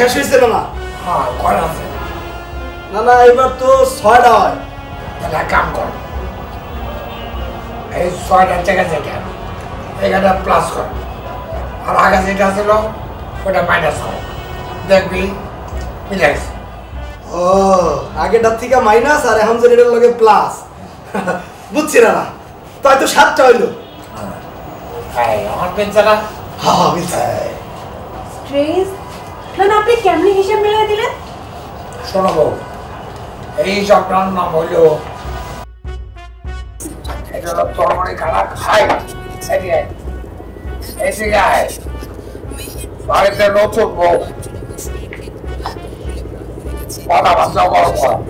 শেষ হয়েছিল না? হ্যাঁ কয় আছে? না না, এবার তো 6টা হয়। তাহলে এক কাম কর, এই 6টার জায়গায় যেটা এখানে প্লাস কর, আর আগে যেটা ছিল ওটা মাইনাস কর, দেখবি মিলে গেছে। ও, আগেটার থেকে মাইনাস আর এখন যেটার লগে প্লাস। বুঝছি না, তাই তো 7টা হইলো। হ্যাঁ আমার পেনশালা। হ্যাঁ মিলছে। স্ট্রেস না, আপনি কেমনি হিসাব মিলাই দিলেন? শোনো বউ, এই সবটার নাম হইল এটা হলো তরকারি খানা খাই। এদিকে আয়, বাড়িতে নতুন বউ, কথাবার্তা গরম গরম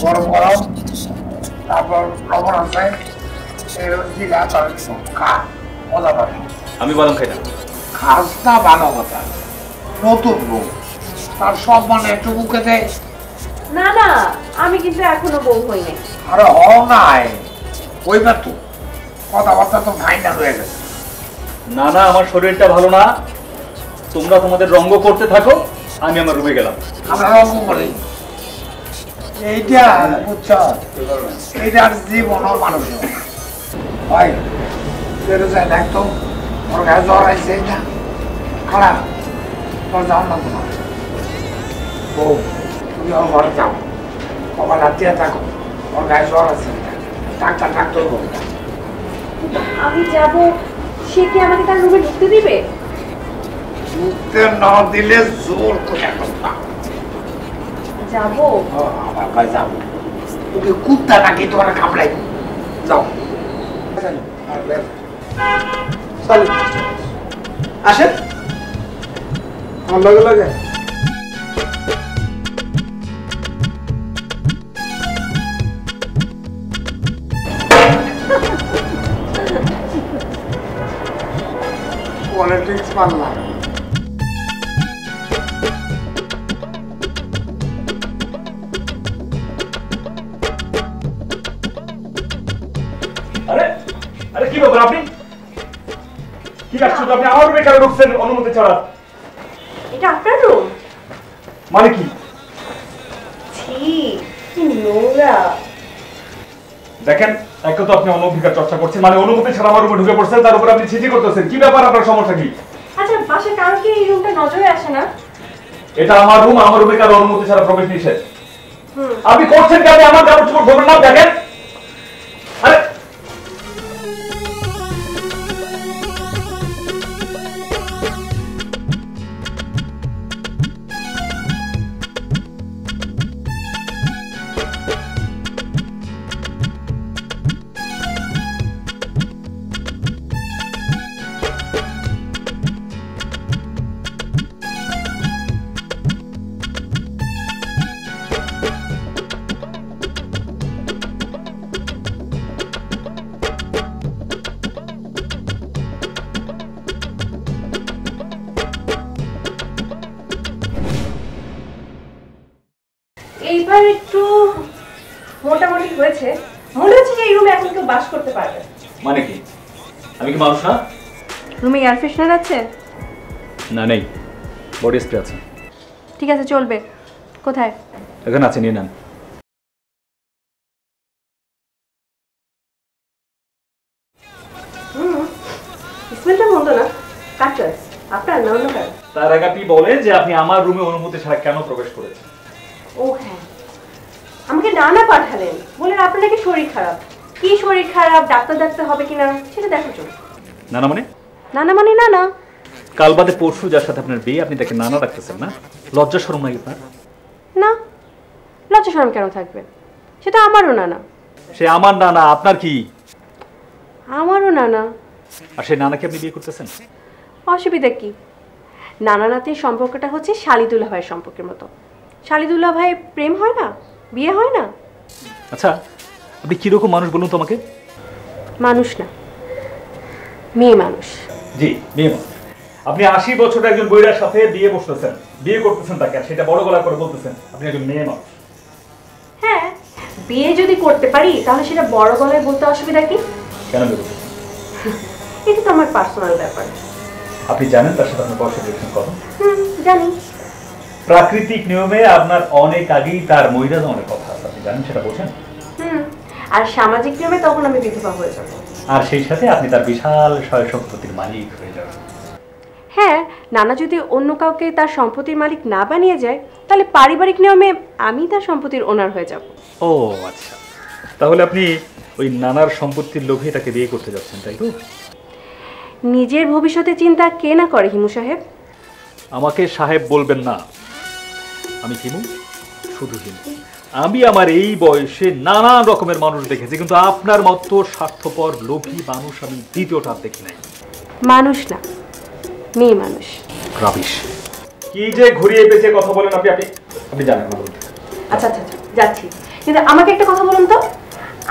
গরম গরম, তারপর লবণ আছে, জিরা খা, মজা পাবি। আমি বাদাম খাই না। খাস না ভালো কথা, নতুন বউ তার সব মানে একটু মুখে দেয়। না না, আমি কিন্তু এখনো বউ হই নাই। আরে হও নাই, ওইবা তো কথাবার্তা তো ফাইনাল হয়ে গেছে। না না, আমার শরীরটা ভালো না, তোমরা তোমাদের রঙ্গ করতে থাকো, আমি আমার রুমে গেলাম। আমরা রঙ করি এইটা, বুঝছ, এইটার জীবন মানুষ ভাই বেরো যায় দেখতো, ওর গায়ে জ্বর আইছে না খারাপ, তোর যাও না তোমার বউ, তুমি ওর ঘরে যাও, কপাল হাতিয়ে থাকো, ওর গায়ে জ্বর আছে, ডাক্তার ডাক্তার বলবে। আমি যাব, সে কি আমাকে তার রুমে ঢুকতে দিবে? ঢুকতে না দিলে জোর করে কথা যাব। আমার কাছে যাবো, তোকে কুত্তা নাকি তোমার কামড়াই, যাও চলো আসেন আমার লগে লগে। পলিটিক্স পারলাম। আরে আরে কি ব্যাপার, আপনি কি আসছেন? আপনি আমার রুমে কেন ঢুকছেন অনুমতি ছাড়া? এটা আপনার রুম? মানে কি? ছি, কি নোংরা। দেখেন, একে তো আপনি অনধিকার চর্চা করছেন, মানে অনুমতি ছাড়া আমার রুমে ঢুকে পড়ছেন, তার উপর আপনি ছিচি করতেছেন। কি ব্যাপার, আপনার সমস্যা কি? আচ্ছা, বাসার কারো কি এই রুমটা নজরে আসে না? এটা আমার রুম, আমার রুমে কারো অনুমতি ছাড়া প্রবেশ নিষেধ। আপনি করছেন কি? আপনি আমার কাপড় চোপড় ধরবেন না? দেখেন, আরে এইবার একটু মোটামুটি হয়েছে, মনে হচ্ছে যে এই রুমে এখন কেউ বাস করতে পারবে। মানে কি? আমি কি মানুষ না? রুমে এয়ার ফ্রেশনার আছে? না, নেই। বডি স্প্রে আছে। ঠিক আছে, চলবে। কোথায়? এখানে আছে, নিয়ে নেন। স্মেলটা মন্দ না। কার চয়েস? আপনার না অন্য কারো? তার আগে আপনি বলেন যে আপনি আমার রুমে অনুমতি ছাড়া কেন প্রবেশ করেছেন? ও হ্যাঁ, আমাকে নানা পাঠালেন, বলেন আপনার নাকি শরীর খারাপ। কি শরীর খারাপ, ডাক্তার দেখতে হবে কিনা সেটা দেখার জন্য। নানা মানে? নানা মানে নানা। কাল বাদে পরশু যার সাথে আপনার বিয়ে, আপনি তাকে নানা রাখতেছেন না? লজ্জা শরম নাই আপনার? না, লজ্জা শরম কেন থাকবে? সেটা আমারও নানা। সে আমার নানা, আপনার কি? আমারও নানা। আর সেই নানাকে আপনি বিয়ে করতেছেন? অসুবিধা কি? নানা নাতির সম্পর্কটা হচ্ছে শালিদুল্লাহ ভাইয়ের সম্পর্কের মতো। শালিদুল্লাহ ভাই প্রেম হয় না, বিয়ে হয় না। আচ্ছা, আপনি কিরকম মানুষ বলুন তো আমাকে? মানুষ না, মেয়ে মানুষ। জি, মেয়ে মানুষ। আপনি 80 বছরের একজন বইরার সাথে বিয়ে বসতেছেন, বিয়ে করতেছেন তাকে, সেটা বড় গলা করে বলতেছেন আপনি একজন মেয়ে মানুষ। হ্যাঁ, বিয়ে যদি করতে পারি তাহলে সেটা বড় গলায় বলতে অসুবিধা কি? কেন বিয়ে? এটা তো আমার পার্সোনাল ব্যাপার। আপনি জানেন তার সাথে আপনার বয়সের রিলেশন কত? জানি। প্রাকৃতিক নিয়মে আপনার অনেক আগেই তার মহিলা অনেক কথা আছে, আপনি জানেন সেটা বোঝেন? আর সামাজিক নিয়মে তখন আমি বিধবা হয়ে যাব। আর সেই সাথে আপনি তার বিশাল সয় সম্পত্তির মালিক হয়ে যাবেন। হ্যাঁ, নানা যদি অন্য কাউকে তার সম্পত্তির মালিক না বানিয়ে যায় তাহলে পারিবারিক নিয়মে আমি তার সম্পত্তির ওনার হয়ে যাব। ও আচ্ছা, তাহলে আপনি ওই নানার সম্পত্তির লোভে তাকে বিয়ে করতে যাচ্ছেন, তাই তো? নিজের ভবিষ্যতের চিন্তা কে না করে হিমু সাহেব? আমাকে সাহেব বলবেন না, আমি হিমু, শুধু হিমু। আমি আমার এই বয়সে নানান রকমের মানুষ দেখেছি, কিন্তু আপনার মতো স্বার্থপর লোভী মানুষ আমি দ্বিতীয়টা দেখি নাই। মানুষ না, মেয়ে মানুষ। রাবিশ, কি যে ঘুরিয়ে পেঁচিয়ে কথা বলেন আপনি, আপনি জানেন না বলতে। আচ্ছা আচ্ছা যাচ্ছি, কিন্তু আমাকে একটা কথা বলুন তো,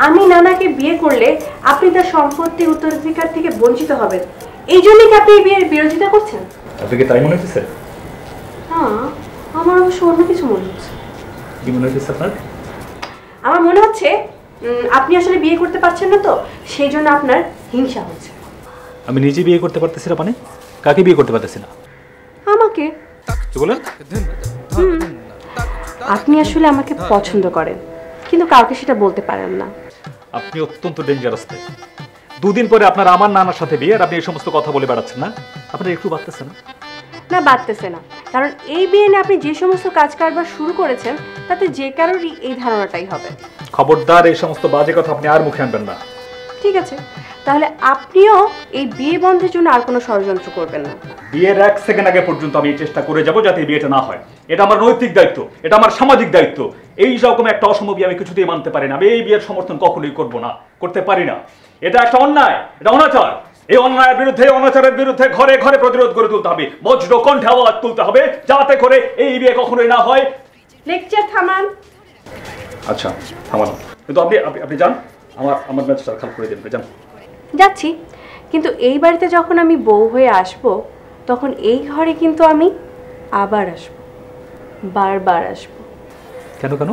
আমি নানাকে বিয়ে করলে আপনি তার সম্পত্তির উত্তরাধিকার থেকে বঞ্চিত হবেন, এই জন্যই কি আপনি এই বিয়ের বিরোধিতা করছেন? আপনি কি তাই মনে হচ্ছে? হ্যাঁ, আমার অবশ্য অন্য কিছু মনে হচ্ছে। কি মনে হচ্ছে আপনার? আমার মনে হচ্ছে আপনি আসলে বিয়ে করতে পারছেন না, তো সেই জন্য আপনার হিংসা হচ্ছে। আমি নিজে বিয়ে করতে পারতেছি না মানে? কাকে বিয়ে করতে পারতেছি না? আমাকে। কি বলেন? আপনি আসলে আমাকে পছন্দ করেন, কিন্তু কাউকে সেটা বলতে পারেন না। আপনি অত্যন্ত ডেঞ্জারাস। দুদিন পরে আপনার আমার নানার সাথে বিয়ে, আর আপনি এই সমস্ত কথা বলে বেড়াচ্ছেন না? আপনার একটু বাড়তেছে না? না, বাড়তেছে না, কারণ এই বিয়ে নিয়ে আপনি যে সমস্ত কাজ কারবার শুরু করেছেন তাতে যে কারোরই এই ধারণাটাই হবে। খবরদার, এই সমস্ত বাজে কথা আপনি আর মুখে আনবেন না। ঠিক আছে, তাহলে আপনিও এই বিয়ে বন্ধের জন্য আর কোনো ষড়যন্ত্র করবেন না। বিয়ের 1 সেকেন্ড আগে পর্যন্ত আমি চেষ্টা করে যাব যাতে এই বিয়েটা না হয়। এটা আমার নৈতিক দায়িত্ব, এটা আমার সামাজিক দায়িত্ব। এই রকম একটা অসম্ভব আমি কিছুতেই মানতে পারি না। আমি এই বিয়ের সমর্থন কখনোই করব না, করতে পারি না। এটা একটা অন্যায়, এটা অনাচার। এই অন্যায়ের বিরুদ্ধে, অনাচারের বিরুদ্ধে ঘরে ঘরে প্রতিরোধ গড়ে তুলতে হবে, বজ্র কণ্ঠে আওয়াজ তুলতে হবে, যাতে করে এই বিয়ে কখনোই না হয়। লেকচার থামান। আচ্ছা থামানো, কিন্তু আপনি আপনি যান, আমার ম্যাচটা খারাপ করে দেবেন। যান। যাচ্ছি, কিন্তু এই বাড়িতে যখন আমি বউ হয়ে আসব তখন এই ঘরে কিন্তু আমি আবার আসব, বারবার আসব। কেন কেন?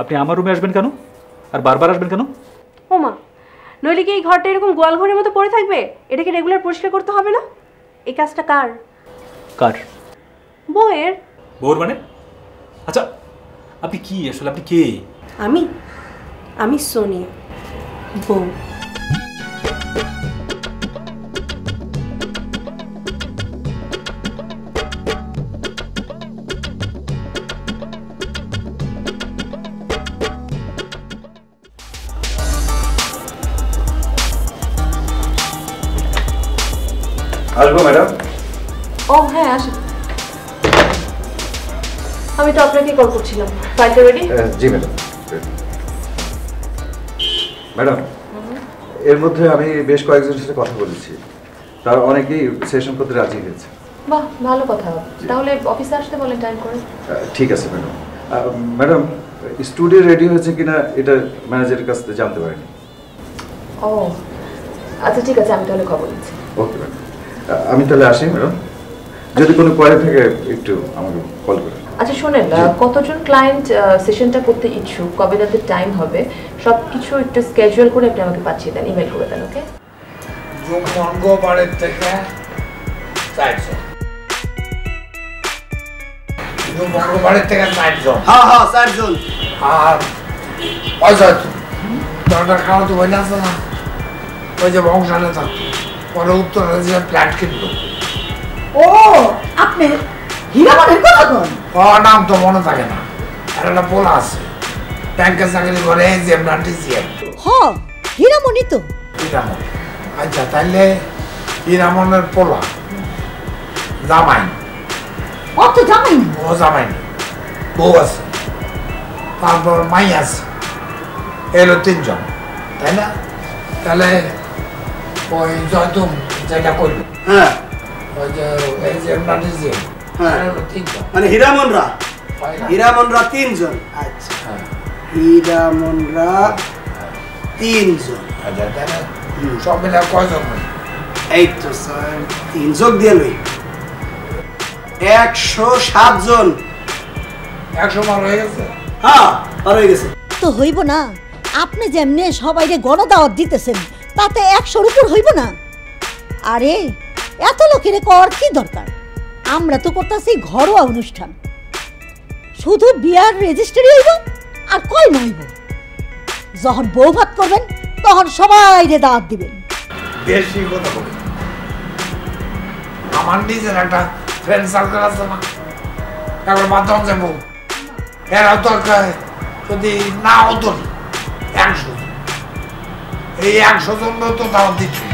আপনি আমার রুমে আসবেন কেন, আর বারবার আসবেন কেন? ওমা, নইলে কি এই ঘরটা এরকম গোয়াল ঘরের মতো পড়ে থাকবে? এটাকে রেগুলার পরিষ্কার করতে হবে না? এই কাজটা কার? কার? বউয়ের। বউর মানে? আচ্ছা, আপনি কি আসলে, আপনি কে? আমি সোনিয়া, বউ। আসবো ম্যাডাম? ও হ্যাঁ, আসুন। আমি তো আপনাকে কল করছিলাম। ফাইলটা রেডি? জি ম্যাডাম। ম্যাডাম, এর মধ্যে আমি বেশ কয়েকজনের সাথে কথা বলেছি, তার অনেকেই সেশন করতে রাজি হয়েছে। বাহ, ভালো কথা। তাহলে অফিসে আসতে বলেন টাইম করে। ঠিক আছে ম্যাডাম। ম্যাডাম, স্টুডিও রেডি হয়েছে কিনা এটা ম্যানেজারের কাছ থেকে জানতে পারিনি। ও আচ্ছা, ঠিক আছে, আমি তাহলে খবর দিচ্ছি। ওকে ম্যাডাম, আমি তাহলে আসি ম্যাডাম। যদি কোনো কোয়ারি থাকে একটু আমাকে কল করুন। আচ্ছা শোনেন, কতজন ক্লায়েন্ট সেশনটা করতে ইচ্ছুক, কবে তাদের টাইম হবে, সব কিছু একটু স্কেজুয়াল করে আপনি আমাকে পাঠিয়ে দেন, ইমেল করে দেন। ওকে? মঙ্গলবারের থেকে 400। মঙ্গলবারের থেকে 400। হ্যাঁ হ্যাঁ 4 জন। আর অজয় দরকার খাওয়া তো বই না আছে না, ওই যে বংশালে থাকতো, পরে উত্তরে যে ফ্ল্যাট কিনলো। ও, আপনি হীরামনের কথা কন? ও নাম তো মনে থাকে না, আর একটা পোলা আছে ব্যাংকে চাকরি করে, যে ব্রান্ডিসিয়ান। হ, হীরামণি তো। হীরামন। আচ্ছা, তাইলে হীরামনের পোলা জামাই। অত জামাই না। ও জামাই না, বউ আছে, তারপর মাই আছে, এলো 3 জন, তাই না? তাহলে ওই জয়তুম যেটা করলো, হ্যাঁ ওই যে এই যে ব্রান্ডিসিয়ান, হ্যাঁ, এলো 3 জন। মানে হীরামনরা হয় না? 3 জন। আচ্ছা, হ্যাঁ। হীরামনরা 3 জন। আচ্ছা, তাহলে সব মিলে কয়জন হয়? এই তো স্যার 3 যোগ দিয়ে লই 107 জন। 100 বার হয়ে গেছে। হ্যাঁ, আর হয়ে গেছে। তো হইব না, আপনি যেমনে সবাইরে গণদাওয়াত দিতেছেন তাতে 100-র উপর হইব না। আরে এত লোকের কর কি দরকার? আমরা তো করতেছি ঘরোয়া অনুষ্ঠান, শুধু বিয়ার রেজিস্ট্রি হইব আর কয় নইব। যখন বউ ভাত করবেন তখন সবাই দাওয়াত দিবেন। বেশি কথা বলি, আমার নিজের একটা ফ্রেন্ড সার্কেল আছে না, একবার মাধ্যম যাবো, এরা দরকার যদি নাও ধরি 100 জন, এই 100 জন তো দাওয়াত দিচ্ছি।